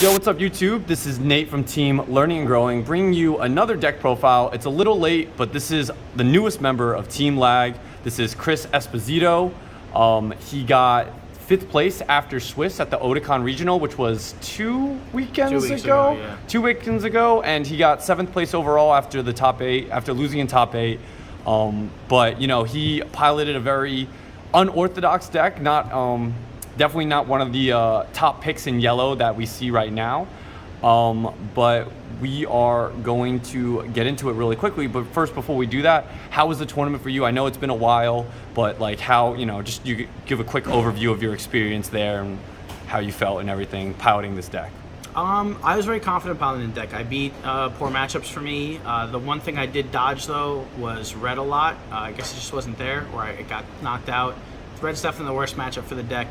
Yo, what's up YouTube? This is Nate from Team Learning and Growing, bringing you another deck profile. It's a little late, but this is the newest member of Team Lag. This is Esposito. He got 5th place after Swiss at the Otakon Regional, which was 2 weekends ago. Yeah. 2 weekends ago, and he got 7th place overall after the top 8, after losing in top 8. But you know, he piloted a very unorthodox deck, definitely not one of the top picks in yellow that we see right now. But we are going to get into it really quickly. But first, before we do that, how was the tournament for you? I know it's been a while, but like how, you know, just you give a quick overview of your experience there and how you felt and everything piloting this deck. I was very confident piloting the deck. I beat poor matchups for me. The one thing I did dodge though was red a lot. I guess it just wasn't there, or it got knocked out. Red's definitely the worst matchup for the deck,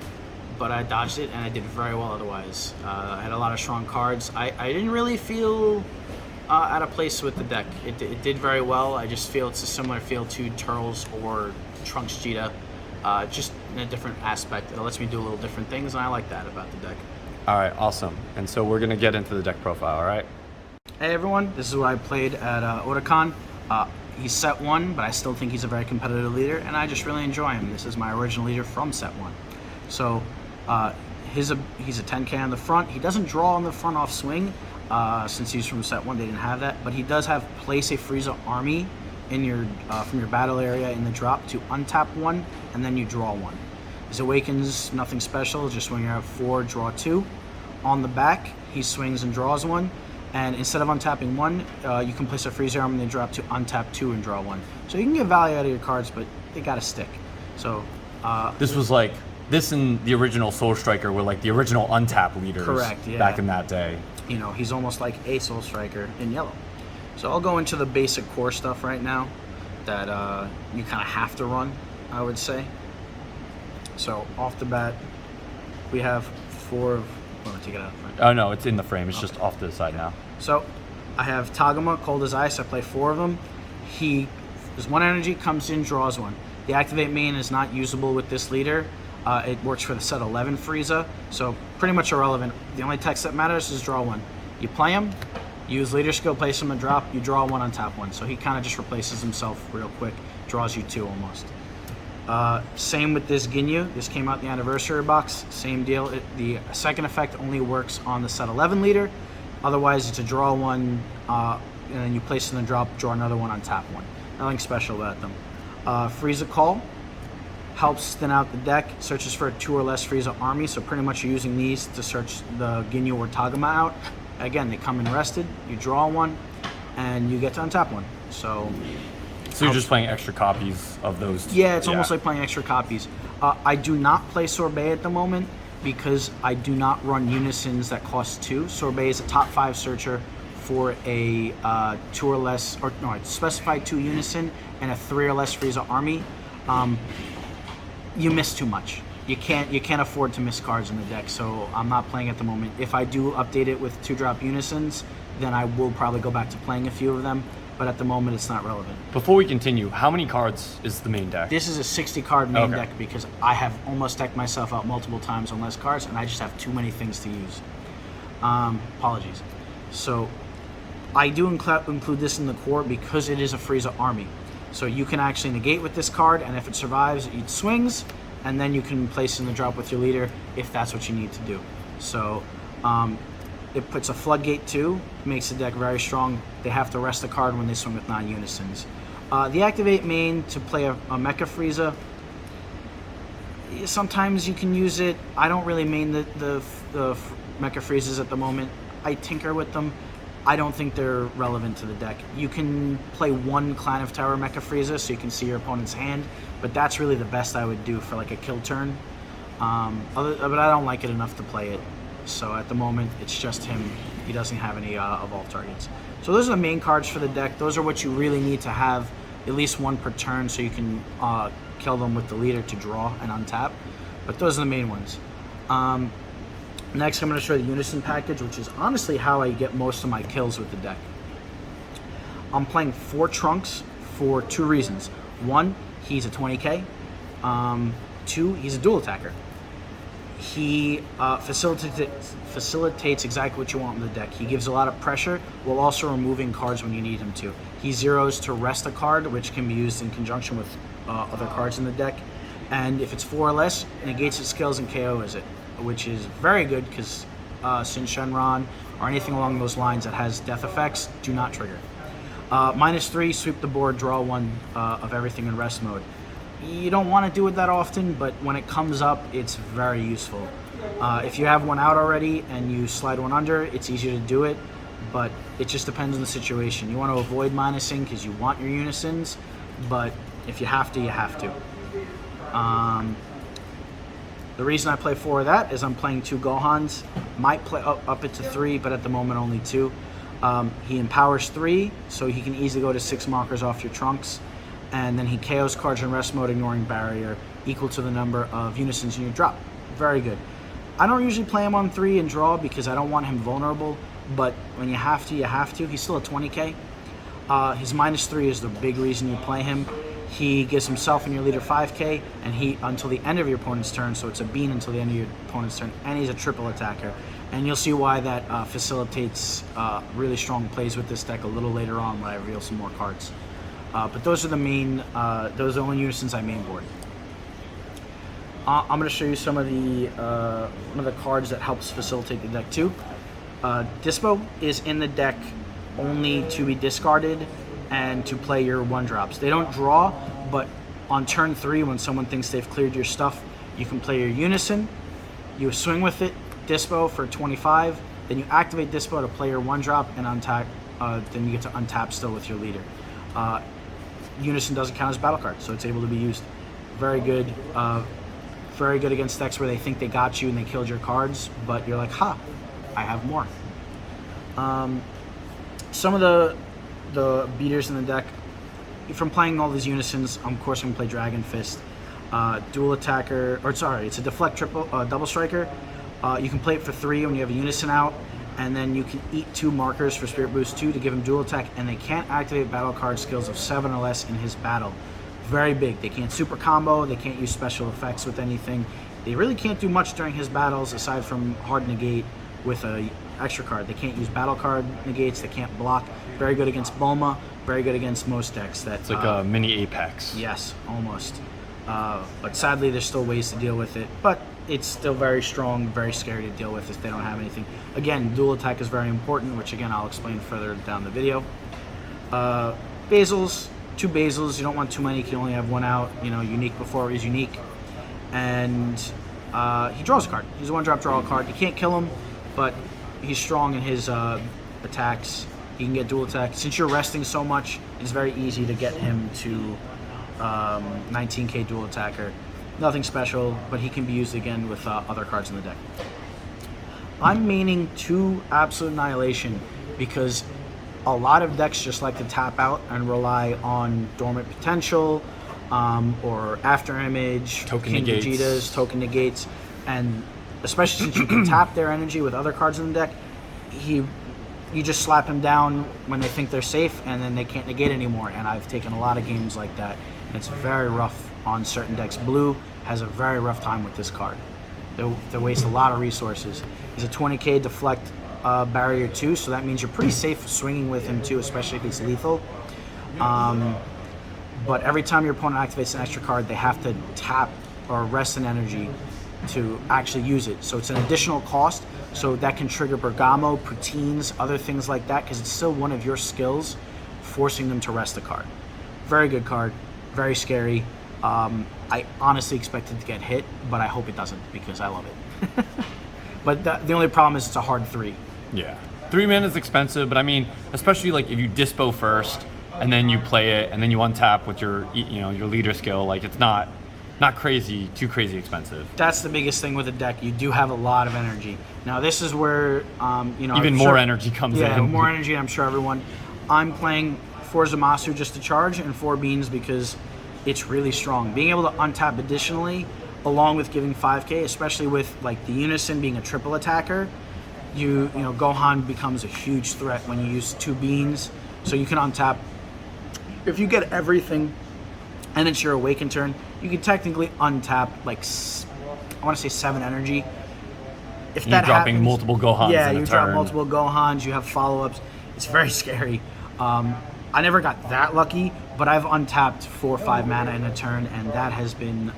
but I dodged it and I did very well otherwise. I had a lot of strong cards. I didn't really feel out of place with the deck. It did very well. I just feel it's a similar feel to Turtles or Trunks Cheetah, just in a different aspect. It lets me do a little different things, and I like that about the deck. All right, awesome. And so we're gonna get into the deck profile, all right? Hey everyone, this is what I played at Otakon. He's set 1, but I still think he's a very competitive leader, and I just really enjoy him. This is my original leader from set 1. So he's a 10K on the front. He doesn't draw on the front off swing since he's from set 1. They didn't have that, but he does have place a Frieza army in your from your battle area in the drop to untap 1, and then you draw 1. His awakens, nothing special, just when you have 4, draw 2. On the back, he swings and draws 1, and instead of untapping 1, you can place a Frieza army and then drop to untap 2 and draw 1. So you can get value out of your cards, but they gotta stick. So This was like, this and the original Soul Striker were like the original untap leaders. Correct, yeah. Back in that day. You know, he's almost like a Soul Striker in yellow. So I'll go into the basic core stuff right now that you kind of have to run, I would say. So off the bat, we have 4 of... I'm going to take it out. Oh no, it's in the frame. It's just off to the side now. So I have Tagoma, Cold as Ice. I play 4 of them. His 1 energy, comes in, draws 1. The activate main is not usable with this leader. It works for the set 11 Frieza, so pretty much irrelevant. The only text that matters is draw 1. You play him, use leader skill, place him a drop, you draw 1 on tap 1. So he kind of just replaces himself real quick, draws you 2 almost. Same with this Ginyu. This came out in the anniversary box. Same deal. The second effect only works on the set 11 leader. Otherwise, it's a draw 1, and then you place it in the drop, draw another 1 on tap 1. Nothing special about them. Frieza Call helps thin out the deck. Searches for a 2 or less Frieza army. So pretty much you're using these to search the Ginyu or Tagoma out. Again, they come in rested. You draw 1, and you get to untap 1. So you're just playing extra copies of those? Yeah, it's almost like playing extra copies. I do not play Sorbet at the moment because I do not run Unisons that cost 2. Sorbet is a top 5 searcher for a 2 or less, or no, it's specified 2 Unison and a 3 or less Frieza army. You miss too much. You can't afford to miss cards in the deck, so I'm not playing at the moment. If I do update it with 2-drop Unisons, then I will probably go back to playing a few of them. But at the moment, it's not relevant. Before we continue, how many cards is the main deck? This is a 60-card main deck because I have almost decked myself out multiple times on less cards, and I just have too many things to use. Apologies. So I do include this in the core because it is a Frieza army. So you can actually negate with this card, and if it survives, it swings, and then you can place it in the drop with your leader if that's what you need to do. So it puts a floodgate too, makes the deck very strong. They have to rest the card when they swing with non-Unisons. The activate main to play a Mecha Frieza, sometimes you can use it. I don't really main the Mecha Friezas at the moment. I tinker with them. I don't think they're relevant to the deck. You can play 1 Clan of Terror Mecha Frieza so you can see your opponent's hand, but that's really the best I would do for like a kill turn. But I don't like it enough to play it. So at the moment, it's just him. He doesn't have any evolved targets. So those are the main cards for the deck. Those are what you really need to have at least 1 per turn so you can kill them with the leader to draw and untap. But those are the main ones. Next, I'm going to show you the Unison Package, which is honestly how I get most of my kills with the deck. I'm playing 4 Trunks for 2 reasons. 1, he's a 20k. 2, he's a dual attacker. he facilitates exactly what you want in the deck. He gives a lot of pressure while also removing cards when you need him to. He zeros to rest a card, which can be used in conjunction with other cards in the deck. And if it's 4 or less, negates its skills and KOs it, which is very good because Sin Shenron or anything along those lines that has death effects do not trigger. -3, sweep the board, draw 1 of everything in rest mode. You don't want to do it that often, but when it comes up, it's very useful. If you have one out already and you slide one under, it's easier to do it, but it just depends on the situation. You want to avoid minusing because you want your unisons, but if you have to, you have to. The reason I play 4 of that is I'm playing 2 Gohans. Might play up it to 3, but at the moment only 2. He empowers 3, so he can easily go to 6 markers off your trunks. And then he KOs cards in rest mode, ignoring barrier, equal to the number of unisons in your drop. Very good. I don't usually play him on 3 and draw because I don't want him vulnerable, but when you have to, you have to. He's still a 20k. His -3 is the big reason you play him. He gives himself and your leader 5k, and he until the end of your opponent's turn, so it's a bean until the end of your opponent's turn, and he's a triple attacker. And you'll see why that facilitates really strong plays with this deck a little later on when I reveal some more cards. But those are the main, those are the only unisons I main board. I'm going to show you some of the one of the cards that helps facilitate the deck too. Dispo is in the deck only to be discarded and to play your 1-drops. They don't draw, but on turn 3, when someone thinks they've cleared your stuff, you can play your unison, you swing with it, Dispo for 25, then you activate Dispo to play your 1-drop and untap. Then you get to untap still with your leader. Unison doesn't count as battle card, so it's able to be used. Very good. Very good against decks where they think they got you and they killed your cards, but you're like, ha, I have more. Some of the beaters in the deck, from playing all these unisons, of course I'm going to play Dragon Fist. Dual attacker, or sorry, it's a deflect double striker. You can play it for 3 when you have a unison out, and then you can eat 2 markers for Spirit Boost 2 to give him dual attack, and they can't activate battle card skills of 7 or less in his battle. Very big. They can't super combo, they can't use special effects with anything. They really can't do much during his battles aside from hard negate with a extra card. They can't use battle card negates, they can't block. Very good against Bulma, very good against most decks. It's like a mini Apex. Yes, almost. But sadly, there's still ways to deal with it. But it's still very strong, very scary to deal with if they don't have anything. Again, dual attack is very important, which again, I'll explain further down the video. Basils, 2 Basils. You don't want too many. You can only have 1 out. You know, unique before is unique. And he draws a card. He's a 1-drop draw card. You can't kill him, but he's strong in his attacks. He can get dual attack. Since you're resting so much, it's very easy to get him to 19k dual attacker. Nothing special, but he can be used again with other cards in the deck. I'm maining 2 Absolute Annihilation because a lot of decks just like to tap out and rely on Dormant Potential or After Image, Token King negates. Vegeta's, Token Negates, and especially since you can tap their energy with other cards in the deck, you just slap him down when they think they're safe, and then they can't negate anymore. And I've taken a lot of games like that. It's very rough on certain decks. Blue has a very rough time with this card. They waste a lot of resources. He's a 20k deflect barrier 2, so that means you're pretty safe swinging with him too, especially if he's lethal. But every time your opponent activates an extra card, they have to tap or rest an energy to actually use it. So it's an additional cost. So that can trigger Bergamo, Poutines, other things like that, because it's still one of your skills, forcing them to rest a card. Very good card, very scary. I honestly expect it to get hit, but I hope it doesn't because I love it. But the only problem is it's a hard 3. Yeah. 3 mana is expensive, but I mean, especially like if you dispo first and then you play it and then you untap with your, your leader skill, like it's not crazy, too crazy expensive. That's the biggest thing with the deck. You do have a lot of energy. Now this is where even more energy comes in. Yeah, more energy. I'm sure everyone. I'm playing 4 Zamasu just to charge and 4 Beans because it's really strong. Being able to untap additionally, along with giving 5k, especially with like the Unison being a triple attacker, you know Gohan becomes a huge threat when you use 2 Beans. So you can untap. If you get everything and it's your awaken turn, you can technically untap like I want to say 7 energy. If You're that dropping happens, multiple Gohans yeah, in a you drop turn. multiple Gohans. You have follow-ups. It's very scary. I never got that lucky, but I've untapped 4 or 5 mana in a turn, and that has been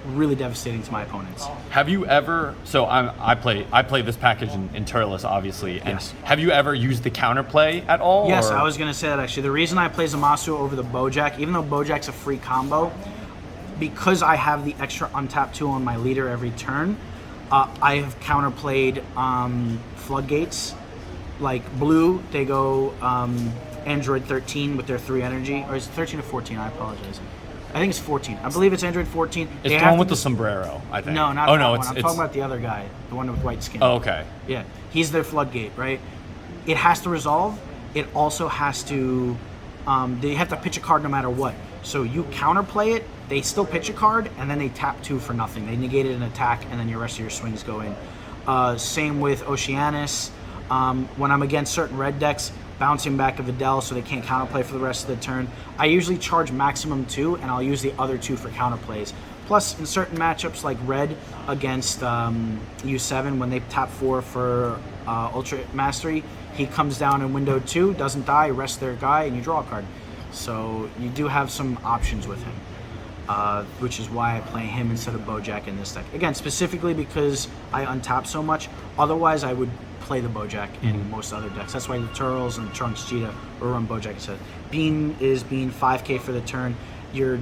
really devastating to my opponents. Have you ever? So I play this package in Turles, obviously. And Yes. have you ever used the counterplay at all? Yes, or? I was going to say that actually. The reason I play Zamasu over the Bojack, even though Bojack's a free combo, because I have the extra untap 2 on my leader every turn, I have counterplayed Floodgates. Like blue, they go Android 13 with their 3 energy. Or is it 13 or 14? I apologize. I think it's 14. I believe it's Android 14. It's the one with the sombrero, I think. No, not oh, that no, one. it's, I'm it's, talking about the other guy, the one with white skin. Oh, okay. Yeah, he's their Floodgate, right? It has to resolve. It also has to. They have to pitch a card no matter what. So you counterplay it. They still pitch a card, and then they tap 2 for nothing. They negated an attack, and then your rest of your swings go in. Same with Oceanus. When I'm against certain red decks, bouncing back a Videl so they can't counterplay for the rest of the turn. I usually charge maximum 2, and I'll use the other 2 for counterplays. Plus, in certain matchups like red against U7, when they tap 4 for Ultra Mastery, he comes down in window 2, doesn't die, rests their guy, and you draw a card. So you do have some options with him, which is why I play him instead of Bojack in this deck. Again, specifically because I untap so much. Otherwise, I would play the Bojack in most other decks. That's why the Turles and Trunks Cheetah will run Bojack instead. Bean is Bean 5k for the turn. Your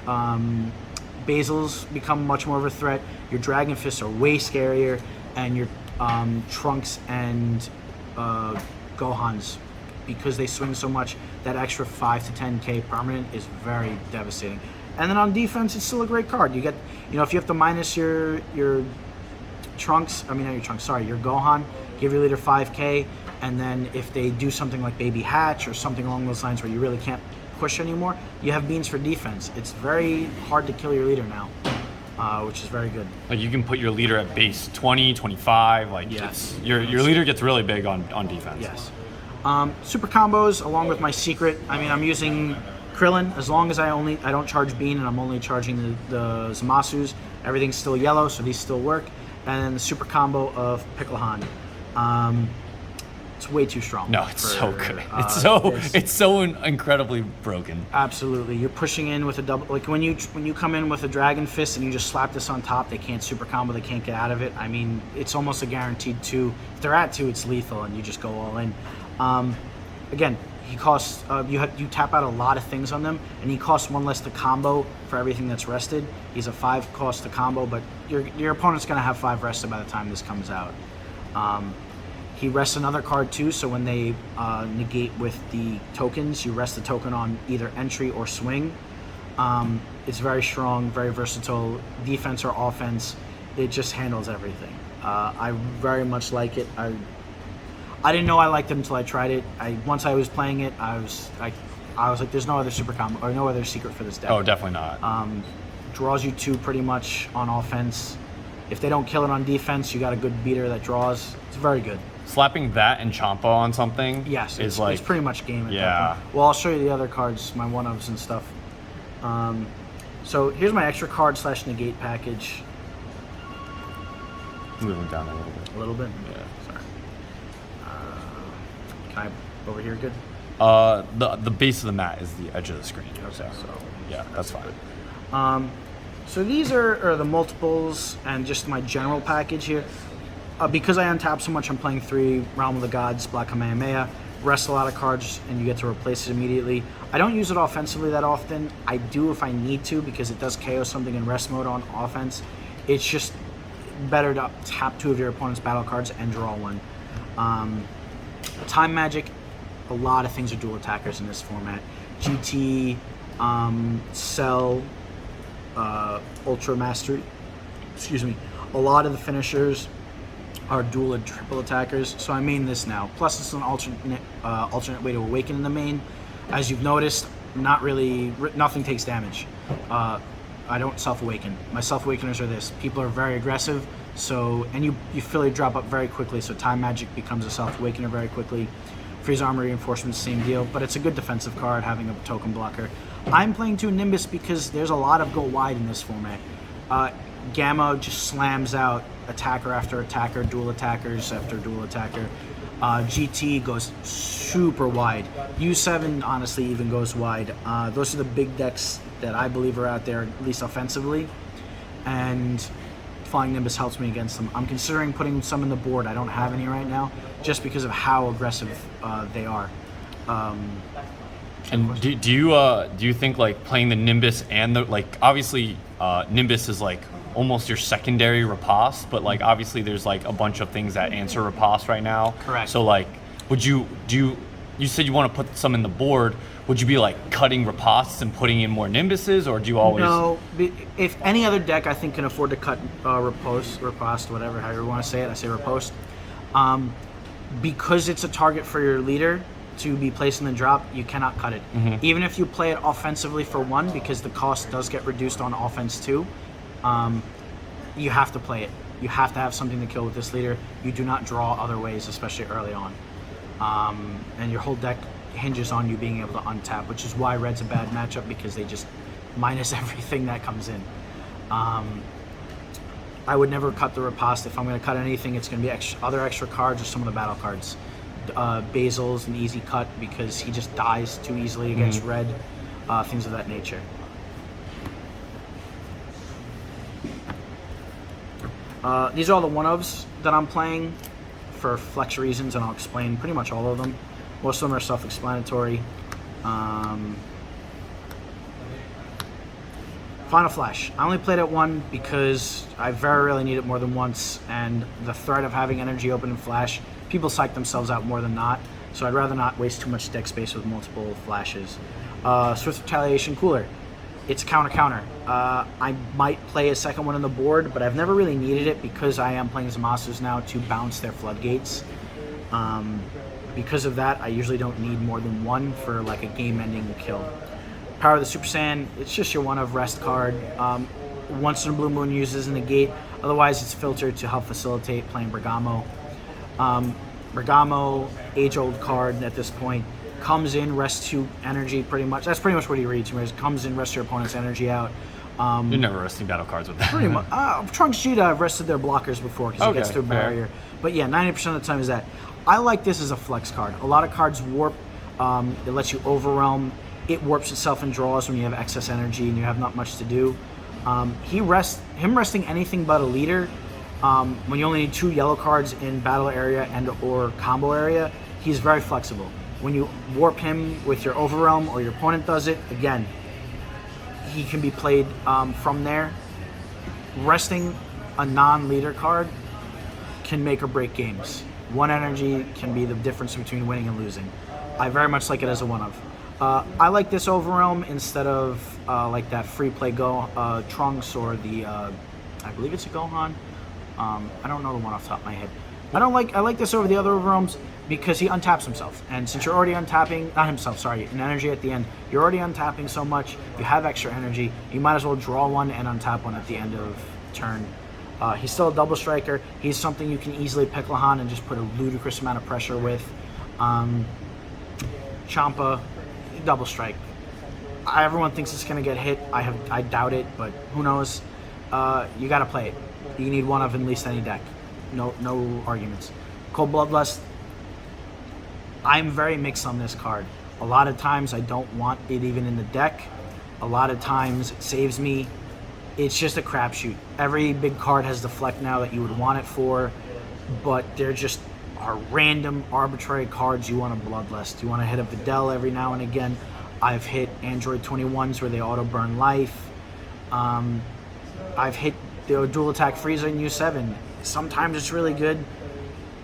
Basils become much more of a threat. Your Dragon Fists are way scarier, and your Trunks and Gohans, because they swing so much, that extra 5 to 10k permanent is very devastating. And then on defense, it's still a great card. You get, if you have to minus your Trunks, not your Trunks, sorry, your Gohan, give your leader 5k, and then if they do something like Baby Hatch or something along those lines where you really can't push anymore, you have beans for defense. It's very hard to kill your leader now, which is very good. Like you can put your leader at base 20, 25. Like Yes. your leader gets really big on defense. Yes. Super combos along with my secret. I'm using Krillin. As long as I don't charge Bean and I'm only charging the Zamasus, everything's still yellow, so these still work. And then the super combo of Picklehan. It's way too strong. No, it's so good. It's It's so incredibly broken. Absolutely. You're pushing in with a double, like when you come in with a Dragon Fist and you just slap this on top, they can't super combo, they can't get out of it. It's almost a guaranteed 2. If they're at 2, it's lethal and you just go all in. Again, he costs you tap out a lot of things on them, and he costs 1 less to combo for everything that's rested. He's a 5 cost to combo, but your opponent's gonna have 5 rested by the time this comes out. He rests another card too, so when they negate with the tokens, you rest the token on either entry or swing. It's very strong, very versatile, defense or offense. It just handles everything. I very much like it. I didn't know I liked it until I tried it. Once I was playing it, I was like, there's no other super combo or no other secret for this deck. Oh, definitely not. Draws you 2 pretty much on offense. If they don't kill it on defense, you got a good beater that draws. It's very good. Slapping that and Champa on something Yes, is it's pretty much game at Yeah. that point. Well, I'll show you the other cards, my one-ofs and stuff. So here's my extra card / negate package. moving down a little bit. A little bit? Yeah. Sorry. Can I over here good? The base of the mat is the edge of the screen. Okay, So yeah, that's fine. So these are the multiples and just my general package here. Because I untap so much, I'm playing 3 Realm of the Gods, Black Kamehameha, rest a lot of cards, and you get to replace it immediately. I don't use it offensively that often. I do if I need to, because it does KO something in rest mode on offense. It's just better to tap 2 of your opponent's battle cards and draw 1. Time Magic, a lot of things are dual attackers in this format. GT, Cell, Ultra Mastery, a lot of the finishers are dual and triple attackers, so I main this now. Plus, it's an alternate way to awaken in the main. As you've noticed, nothing takes damage. I don't self-awaken. My self-awakeners are this. People are very aggressive, and you feel it drop up very quickly, so Time Magic becomes a self-awakener very quickly. Freeze Armor Reinforcement, same deal, but it's a good defensive card having a token blocker. I'm playing 2 Nimbus because there's a lot of go wide in this format. Gamma just slams out attacker after attacker, dual attackers after dual attacker. GT goes super wide. U7 honestly even goes wide. Those are the big decks that I believe are out there, at least offensively. And Flying Nimbus helps me against them. I'm considering putting some in the board. I don't have any right now, just because of how aggressive they are. And do you think like playing the Nimbus and the like obviously Nimbus is like almost your secondary riposte, but like obviously there's like a bunch of things that answer riposte right now. Correct. So like you said you want to put some in the board. Would you be like cutting ripostes and putting in more Nimbuses, or do you always? No. If any other deck I think can afford to cut riposte, whatever, however you want to say it, I say riposte. Because it's a target for your leader to be placed in the drop, you cannot cut it. Even if you play it offensively for 1, because the cost does get reduced on offense too, you have to play it. You have to have something to kill with this leader. You do not draw other ways, especially early on. And your whole deck hinges on you being able to untap, which is why Red's a bad matchup, because they just minus everything that comes in. I would never cut the riposte. If I'm going to cut anything, it's going to be other extra cards or some of the battle cards. Basil's an easy cut because he just dies too easily against Red, things of that nature. These are all the one-ofs that I'm playing for flex reasons, and I'll explain pretty much all of them. Most of them are self-explanatory. Final Flash. I only played it 1 because I very rarely need it more than once, and the threat of having energy open in Flash, people psych themselves out more than not, so I'd rather not waste too much deck space with multiple flashes. Swift Retaliation Cooler. It's counter. I might play a second one on the board, but I've never really needed it because I am playing Zamasus now to bounce their floodgates. Because of that, I usually don't need more than 1 for like a game-ending kill. Power of the Super Saiyan, it's just your one-of rest card. Once in a blue moon uses a negate, otherwise it's filtered to help facilitate playing Bergamo. Bergamo, age-old card at this point, comes in, rests 2 energy pretty much. That's pretty much what he reads. He comes in, rests your opponent's energy out. You're never resting battle cards with that. Pretty much. Trunks Cheetah, I've rested their blockers before because he gets through a barrier. But yeah, 90% of the time is that. I like this as a flex card. A lot of cards warp. It lets you overwhelm. It warps itself and draws when you have excess energy and you have not much to do. Him resting anything but a leader, when you only need 2 yellow cards in battle area and or combo area, he's very flexible. When you warp him with your overwhelm or your opponent does it, again, he can be played from there. Resting a non-leader card can make or break games. 1 energy can be the difference between winning and losing. I very much like it as a one-of. I like this overwhelm instead of like that free play Trunks or the I believe it's a Gohan. I don't know the one off the top of my head. I like this over the other overwhelms because he untaps himself, and since you're already untapping, not himself, sorry, an energy at the end, you're already untapping so much, you have extra energy, you might as well draw 1 and untap 1 at the end of turn. He's still a double striker. He's something you can easily pick Lahan and just put a ludicrous amount of pressure with. Champa, double strike. Everyone thinks it's gonna get hit. I doubt it, but who knows? You gotta play it. You need 1 of at least any deck. No arguments. Cold Bloodlust. I'm very mixed on this card. A lot of times I don't want it even in the deck. A lot of times it saves me. It's just a crapshoot. Every big card has the fleck now that you would want it for, but they're just are random, arbitrary cards you want to Bloodlust. You want to hit a Videl every now and again. I've hit Android 21s where they auto burn life. I've hit the dual attack Frieza in U7. Sometimes it's really good.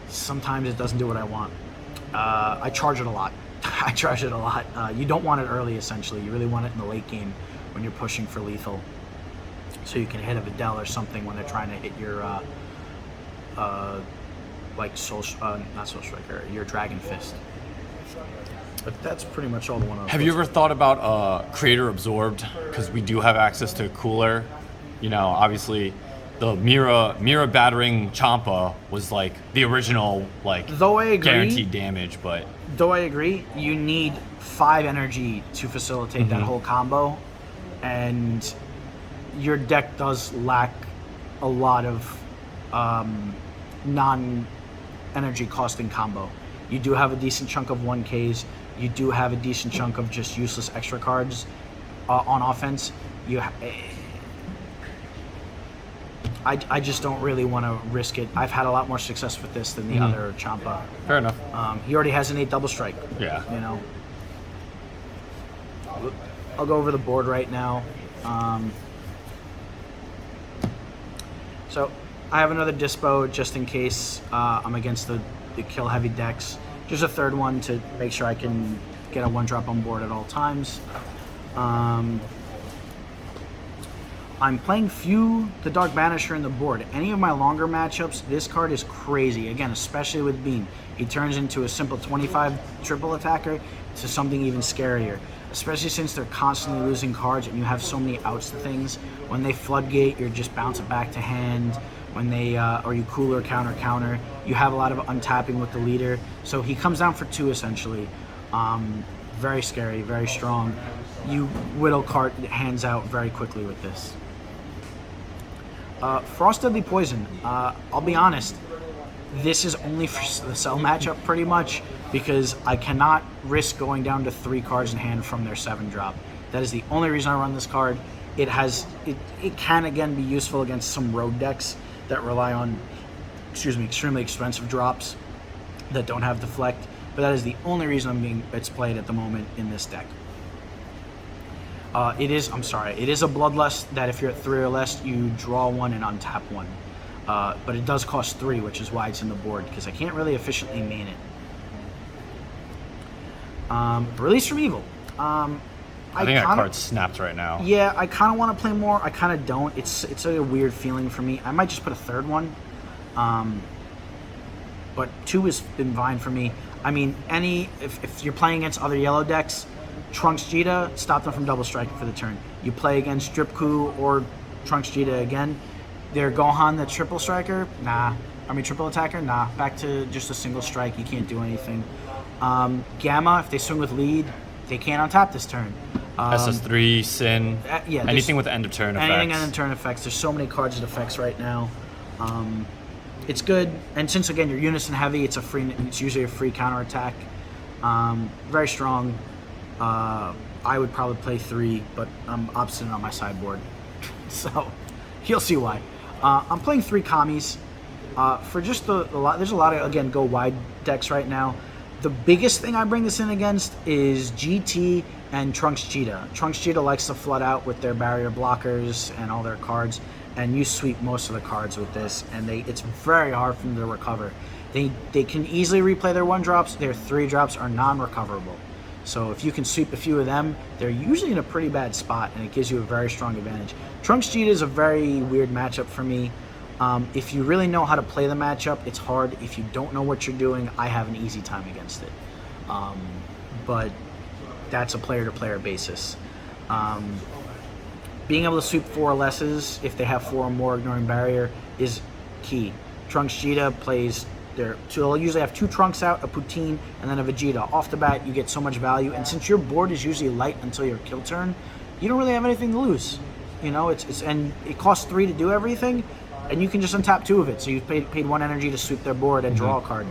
Sometimes it doesn't do what I want. I charge it a lot. You don't want it early, essentially. You really want it in the late game when you're pushing for lethal. So you can hit a Videl or something when they're trying to hit your, like not Soul Striker, your Dragon Fist. But that's pretty much all the one. Have you ever thought about Creator Absorbed? Because we do have access to Cooler. You know, obviously, the Mira battering Champa was like the original, like, though I agree, guaranteed damage. But though I agree, you need 5 energy to facilitate that whole combo, and your deck does lack a lot of non-energy costing combo. You do have a decent chunk of 1Ks. You do have a decent chunk of just useless extra cards on offense. I just don't really want to risk it. I've had a lot more success with this than the other Champa. Fair enough. He already has an 8 double strike. Yeah. You know. I'll go over the board right now. So I have another Dispo just in case I'm against the kill heavy decks. Just a third one to make sure I can get a 1-drop on board at all times. I'm playing Few, the Dark Banisher in the board. Any of my longer matchups, this card is crazy. Again, especially with Beam. He turns into a simple 25 triple attacker to something even scarier. Especially since they're constantly losing cards and you have so many outs to things. When they floodgate, you're just bouncing back to hand. When they, or you cooler, counter, you have a lot of untapping with the leader. So he comes down for 2 essentially. Very scary, very strong. You whittle card hands out very quickly with this. Frost Deadly Poison. I'll be honest, this is only for the Cell matchup pretty much because I cannot risk going down to 3 cards in hand from their 7-drop. That is the only reason I run this card. It can again be useful against some road decks that rely on, extremely expensive drops that don't have deflect. But that is the only reason it's played at the moment in this deck. It is a Bloodlust that if you're at 3 or less, you draw 1 and untap 1. But it does cost 3, which is why it's in the board, because I can't really efficiently main it. Release from Evil. I think that card's snapped right now. Yeah, I kind of want to play more. I kind of don't. It's a weird feeling for me. I might just put a 3rd one. But 2 has been fine for me. I mean, if you're playing against other yellow decks, Trunks Jita, stop them from double striking for the turn. You play against Dripku or Trunks Jita again, they're Gohan the triple striker, triple attacker, back to just a single strike, you can't do anything. Gamma, if they swing with lead, they can't untap this turn. SS3, Sin, anything with end of turn effects. Anything end of turn effects. There's so many cards that effects right now. It's good, and since again you're Unison heavy, it's usually a free counterattack. Very strong. I would probably play 3, but I'm obstinate on my sideboard, so you'll see why. I'm playing 3 Kamis. For just there's a lot of again go wide decks right now. The biggest thing I bring this in against is GT and Trunks Jita. Trunks Jita likes to flood out with their barrier blockers and all their cards, and you sweep most of the cards with this, and it's very hard for them to recover. They can easily replay their 1-drops. Their 3-drops are non-recoverable. So if you can sweep a few of them, they're usually in a pretty bad spot, and it gives you a very strong advantage. Trunks Jita is a very weird matchup for me. If you really know how to play the matchup, it's hard. If you don't know what you're doing, I have an easy time against it. But that's a player-to-player basis. Being able to sweep 4 or lesses, if they have 4 or more ignoring barrier, is key. Trunks Jita plays... So they'll usually have 2 Trunks out, a Poutine, and then a Vegeta. Off the bat, you get so much value, and since your board is usually light until your kill turn, you don't really have anything to lose. You know, and it costs 3 to do everything, and you can just untap 2 of it. So you've paid 1 energy to sweep their board and draw a card.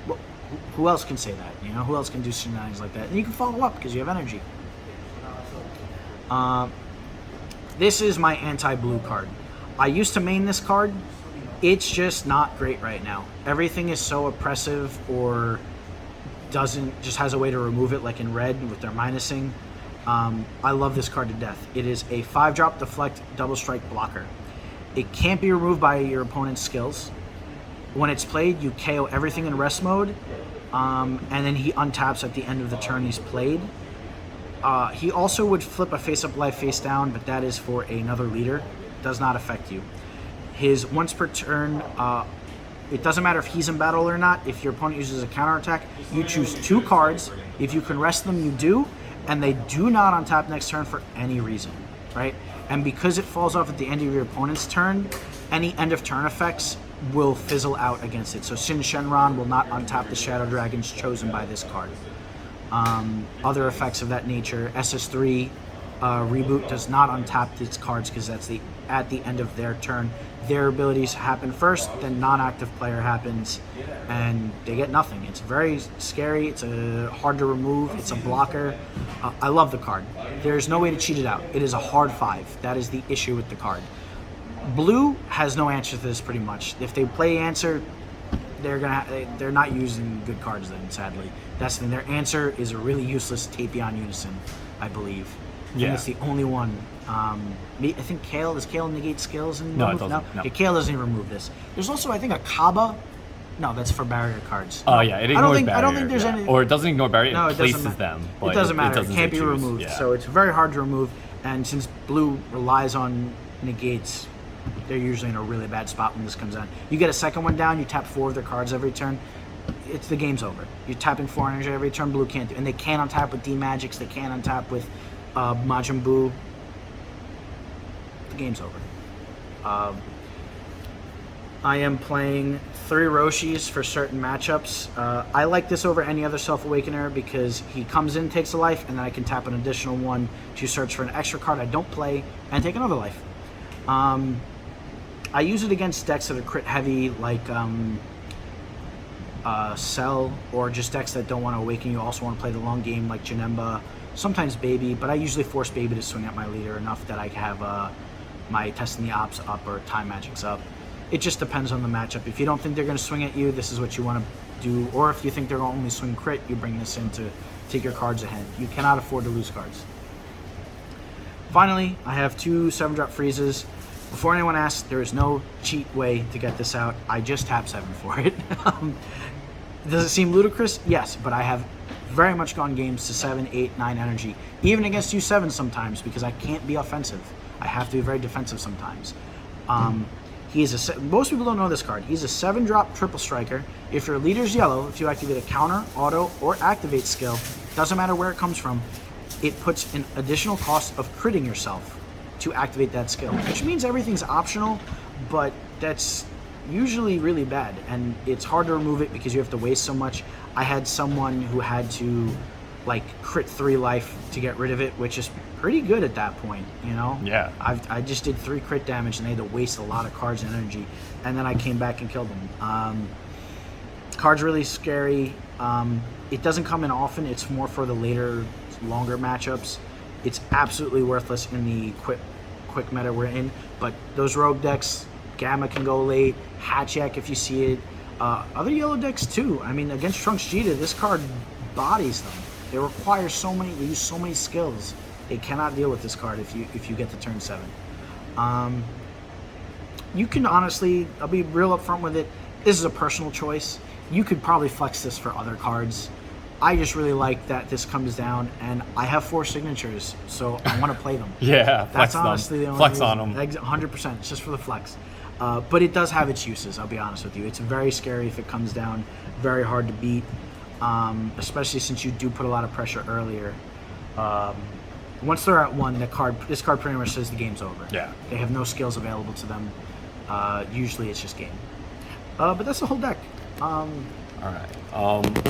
Well, who else can say that? You know, who else can do shenanigans like that? And you can follow up because you have energy. This is my anti-blue card. I used to main this card. It's just not great right now. Everything is so oppressive or just has a way to remove it, like in red with their minusing. I love this card to death. It is a 5-drop deflect double strike blocker. It can't be removed by your opponent's skills. When it's played, you KO everything in rest mode, and then he untaps at the end of the turn he's played. He also would flip a face-up life face down, but that is for another leader. It does not affect you. His once per turn, it doesn't matter if he's in battle or not. If your opponent uses a counterattack, you choose 2 cards. If you can rest them, you do, and they do not untap next turn for any reason, right? And because it falls off at the end of your opponent's turn, any end of turn effects will fizzle out against it. So Shin Shenron will not untap the Shadow Dragons chosen by this card. Other effects of that nature, SS3 Reboot does not untap its cards because that's at the end of their turn. Their abilities happen first, then non-active player happens, and they get nothing. It's very scary. It's hard to remove. It's a blocker. I love the card. There's no way to cheat it out. It is a hard 5. That is the issue with the card. Blue has no answer to this pretty much. If they play answer, they're not using good cards then, sadly. That's the thing. Their answer is a really useless Tapion Unison, I believe. I think it's the only one. I think Kale, does Kale negate skills? No, it doesn't. No. Okay, Kale doesn't even remove this. There's also, I think, a Kaba. No, that's for barrier cards. Oh, yeah, it ignores barrier. I don't think there's any... Or it doesn't ignore barrier, no, it places them. But it doesn't matter. It can't be removed. Yeah. So it's very hard to remove. And since blue relies on negates, they're usually in a really bad spot when this comes out. You get a second one down, you tap 4 of their cards every turn. The game's over. You're tapping 4 energy every turn. Blue can't do, and they can't untap with D-Magics. They can't untap with Majin Buu. The game's over. I am playing 3 Roshis for certain matchups. I like this over any other Self-Awakener because he comes in, takes a life, and then I can tap an additional one to search for an extra card I don't play and take another life. I use it against decks that are crit heavy, like Cell, or just decks that don't want to awaken you, also want to play the long game, like Janemba, sometimes Baby, but I usually force Baby to swing at my leader enough that I have my Testing the Ops up or Time Magics up. It just depends on the matchup. If you don't think they're going to swing at you, this is what you want to do, or if you think they're going to only swing crit, you bring this in to take your cards ahead. You cannot afford to lose cards. Finally, I have 2 7-drop Friezas. Before anyone asks, there is no cheat way to get this out. I just tap 7 for it. Does it seem ludicrous? Yes, but I have very much gone games to 7, 8, 9 energy. Even against U7 sometimes, because I can't be offensive. I have to be very defensive sometimes. Most people don't know this card. He's a 7-drop triple striker. If your leader's yellow, if you activate a counter, auto, or activate skill, doesn't matter where it comes from, it puts an additional cost of critting yourself to activate that skill, which means everything's optional, but that's usually really bad, and it's hard to remove it because you have to waste so much. I had someone who had to like crit 3 life to get rid of it, which is pretty good at that point, you know? Yeah. I just did 3 crit damage and they had to waste a lot of cards and energy, and then I came back and killed them. Card's really scary. It doesn't come in often. It's more for the later, longer matchups. It's absolutely worthless in the quick meta we're in, but those rogue decks, Gamma can go late, Hatchak if you see it, other yellow decks too. I mean, against Trunks Jita, this card bodies them. They require they use so many skills. They cannot deal with this card if you get to turn 7. You can honestly, I'll be real upfront with it, this is a personal choice. You could probably flex this for other cards. I just really like that this comes down, and I have 4 signatures, so I want to play them. Yeah, that's honestly the only flex reason. on them. 100%, it's just for the flex. But it does have its uses, I'll be honest with you. It's very scary if it comes down, very hard to beat, especially since you do put a lot of pressure earlier. Once they're at 1, this card pretty much says the game's over. Yeah. They have no skills available to them. Usually it's just game. But that's the whole deck. All right.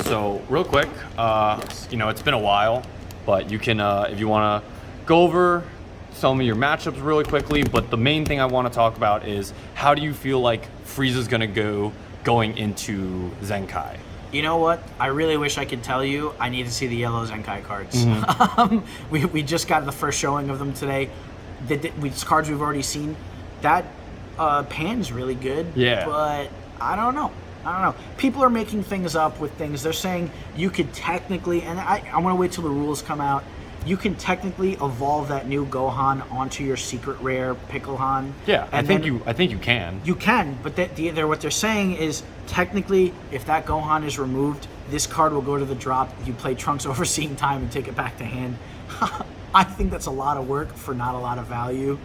So real quick, Yes. you know, it's been a while, but you can, if you want to go over some of your matchups really quickly, but the main thing I want to talk about is how do you feel like Frieza's going to go going into Zenkai? You know what? I really wish I could tell you. I need to see the yellow Zenkai cards. We just got the first showing of them today. These cards we've already seen. That pan's really good. Yeah. But I don't know. People are making things up with things. They're saying you could technically, and I want to wait till the rules come out. You can technically evolve that new Gohan onto your secret rare Picklehan. Yeah, and I think you can. You can, but what they're saying is technically, if that Gohan is removed, this card will go to the drop. You play Trunks Overseeing Time and take it back to hand. I think that's a lot of work for not a lot of value.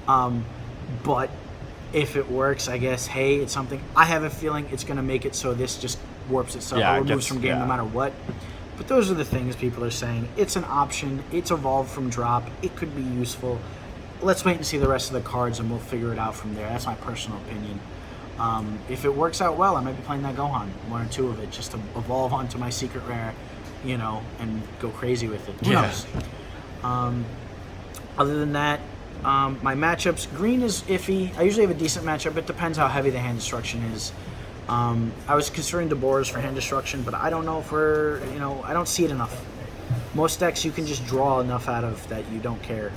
But if it works, I guess, hey, it's something. I have a feeling it's going to make it so this just warps itself or removes from game no matter what. But those are the things people are saying. It's an option. It's evolved from drop. It could be useful. Let's wait and see the rest of the cards, and we'll figure it out from there. That's my personal opinion. If it works out well, I might be playing that Gohan, 1 or 2 of it, just to evolve onto my secret rare, and go crazy with it. Who knows? Other than that, my matchups, green is iffy. I usually have a decent matchup. It depends how heavy the hand destruction is. I was considering Deborah's for hand destruction, but I don't know if I don't see it enough. Most decks you can just draw enough out of that you don't care.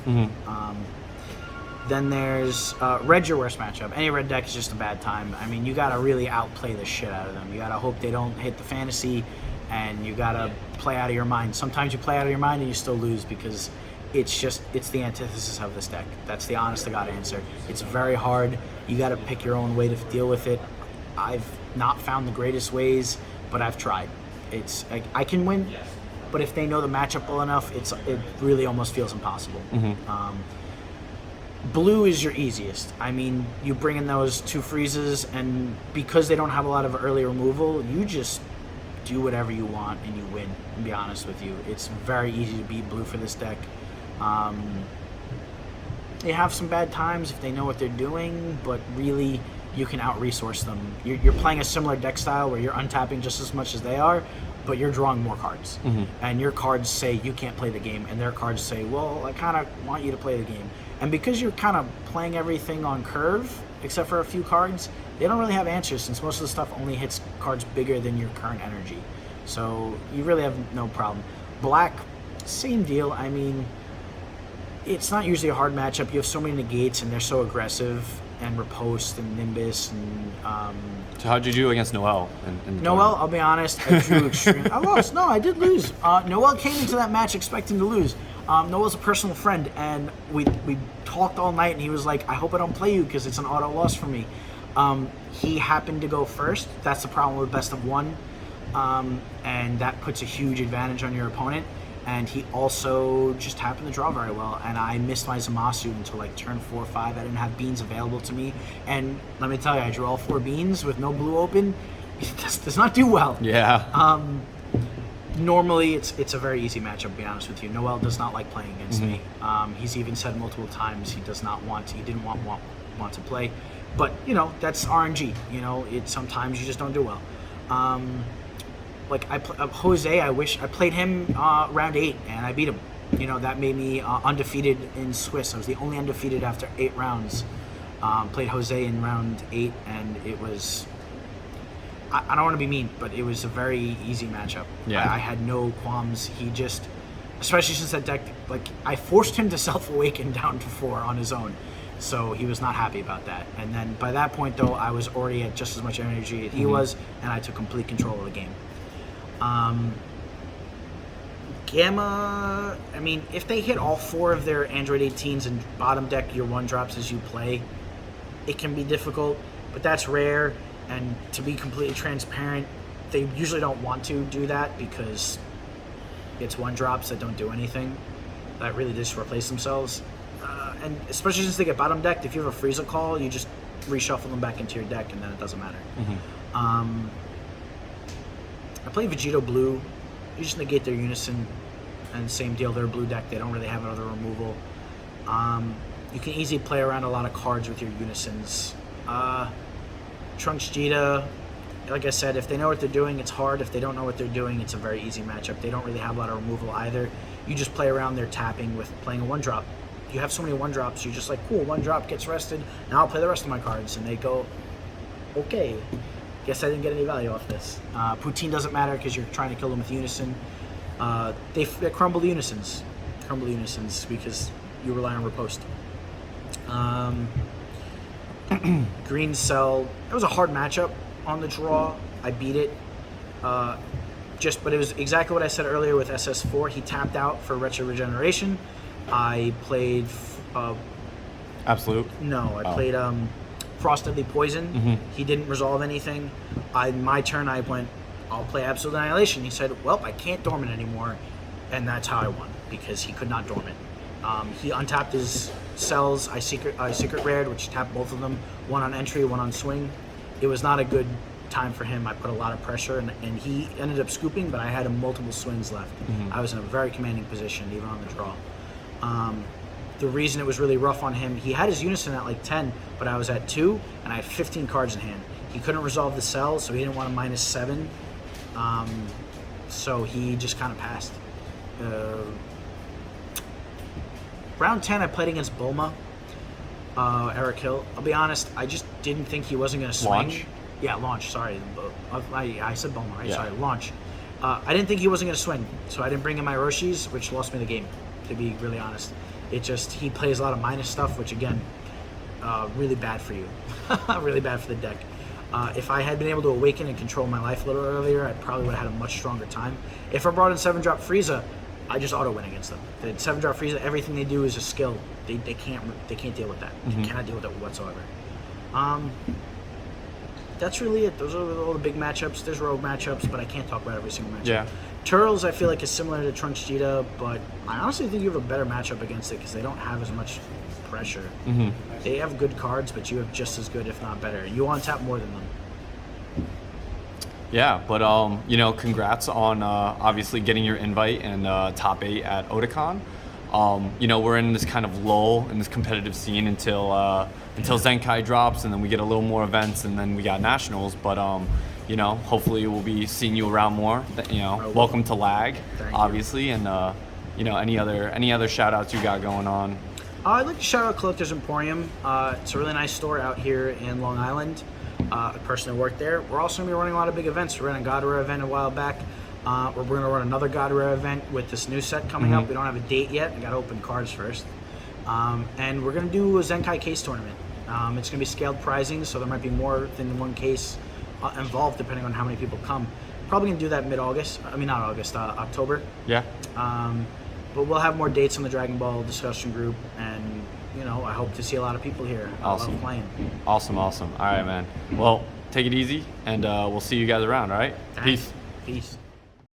Then there's red's your worst matchup. Any red deck is just a bad time. I mean, you gotta really outplay the shit out of them. You gotta hope they don't hit the fantasy, and you gotta play out of your mind. Sometimes you play out of your mind and you still lose because it's the antithesis of this deck. That's the honest to God answer. It's very hard. You gotta pick your own way to deal with it. I've not found the greatest ways, but I've tried. I can win, but if they know the matchup well enough, it really almost feels impossible. Blue is your easiest. I mean, you bring in those 2 freezes, and because they don't have a lot of early removal, you just do whatever you want and you win, to be honest with you. It's very easy to beat blue for this deck. They have some bad times if they know what they're doing, but really, you can out-resource them. You're playing a similar deck style where you're untapping just as much as they are, but you're drawing more cards. And your cards say you can't play the game, and their cards say, well, I kind of want you to play the game. And because you're kind of playing everything on curve, except for a few cards, they don't really have answers since most of the stuff only hits cards bigger than your current energy. So you really have no problem. Black, same deal. I mean, it's not usually a hard matchup. You have so many negates, and they're so aggressive, and Riposte and Nimbus and So how'd you do against Noel? Noel, I'll be honest, I drew extreme. I lost. No, I did lose. Noel came into that match expecting to lose. Noel's a personal friend, and we talked all night, and he was like, I hope I don't play you because it's an auto loss for me. He happened to go first. That's the problem with best of one, and that puts a huge advantage on your opponent. And he also just happened to draw very well, and I missed my Zamasu until like turn 4 or 5. I didn't have beans available to me, and let me tell you, I drew all 4 beans with no blue open. It does not do well. Yeah. Normally, it's a very easy matchup, to be honest with you. Noel does not like playing against me. He's even said multiple times he didn't want to play. But, that's RNG. Sometimes you just don't do well. Like Jose, I played him round 8 and I beat him. That made me undefeated in Swiss. I was the only undefeated after 8 rounds. Played Jose in round 8, and it was... I don't want to be mean, but it was a very easy matchup. Yeah. I had no qualms. He just, especially since that deck, I forced him to self-awaken down to 4 on his own. So he was not happy about that. And then by that point, though, I was already at just as much energy as he was, and I took complete control of the game. Gamma, I mean, if they hit all 4 of their Android 18s and bottom deck your 1-drops as you play, it can be difficult, but that's rare. And to be completely transparent, they usually don't want to do that because it's 1-drops that don't do anything, that really just replace themselves. And especially since they get bottom decked, if you have a Frieza call, you just reshuffle them back into your deck, and then it doesn't matter. I play Vegito blue. You just negate their Unison, and same deal, they're a blue deck. They don't really have another removal. You can easily play around a lot of cards with your Unisons. Trunks Jita, like I said, if they know what they're doing, it's hard. If they don't know what they're doing, it's a very easy matchup. They don't really have a lot of removal either. You just play around their tapping with playing a 1-drop. You have so many 1-drops, you're just like, cool, 1-drop gets rested, now I'll play the rest of my cards. And they go, okay, guess I didn't get any value off this. Poutine doesn't matter because you're trying to kill them with Unison. They crumble the Unisons. Because you rely on Riposte. Green Cell, it was a hard matchup on the draw. I beat it. But it was exactly what I said earlier with SS4. He tapped out for Retro Regeneration. I played... Absolute? No, I played Frost Deadly Poison. He didn't resolve anything. My turn, I went, I'll play Absolute Annihilation. He said, well, I can't Dormant anymore. And that's how I won, because he could not Dormant. He untapped his cells. I secret rared, which tapped both of them. One on entry, one on swing. It was not a good time for him. I put a lot of pressure, and he ended up scooping, but I had him multiple swings left. I was in a very commanding position, even on the draw. The reason it was really rough on him, he had his Unison at like 10, but I was at 2, and I had 15 cards in hand. He couldn't resolve the cell, so he didn't want to -7. So he just kind of passed. round 10, I played against Bulma, Eric Hill. I'll be honest, I just didn't think he wasn't going to swing. Launch? Yeah, launch. Sorry, I said Bulma, right? Yeah. Sorry, launch. I didn't think he wasn't going to swing, so I didn't bring in my Roshis, which lost me the game. To be really honest, he plays a lot of minus stuff, which again, really bad for you, really bad for the deck. If I had been able to awaken and control my life a little earlier, I probably would have had a much stronger time. If I brought in 7-drop Frieza, I just auto win against them. The 7-drop Frieza, everything they do is a skill. They can't deal with that. They cannot deal with it whatsoever. That's really it. Those are all the big matchups. There's rogue matchups, but I can't talk about every single matchup. Yeah. Turtles, I feel like, is similar to Trunks Cheetah, but I honestly think you have a better matchup against it because they don't have as much pressure. They have good cards, but you have just as good, if not better. You untap more than them. Yeah, but you know, congrats on obviously getting your invite and top 8 at Otakon. You know, we're in this kind of lull in this competitive scene until Zenkai drops, and then we get a little more events, and then we got nationals. But you know, hopefully we'll be seeing you around more. You know, welcome to Lag, obviously, and you know, any other shout outs you got going on. I'd like to shout out Collector's Emporium. It's a really nice store out here in Long Island. A person who worked there. We're also going to be running a lot of big events. We ran a Godera event a while back. We're going to run another Godera event with this new set coming up. We don't have a date yet. We got to open cards first. And we're going to do a Zenkai case tournament. It's going to be scaled prizing, so there might be more than one case involved depending on how many people come. Probably going to do that mid-August. I mean, not August, October. Yeah. But we'll have more dates on the Dragon Ball discussion group, and you know, I hope to see a lot of people here. Awesome. I love playing. Awesome. All right, man. Well, take it easy, and we'll see you guys around. All right. Thanks. Peace. Peace.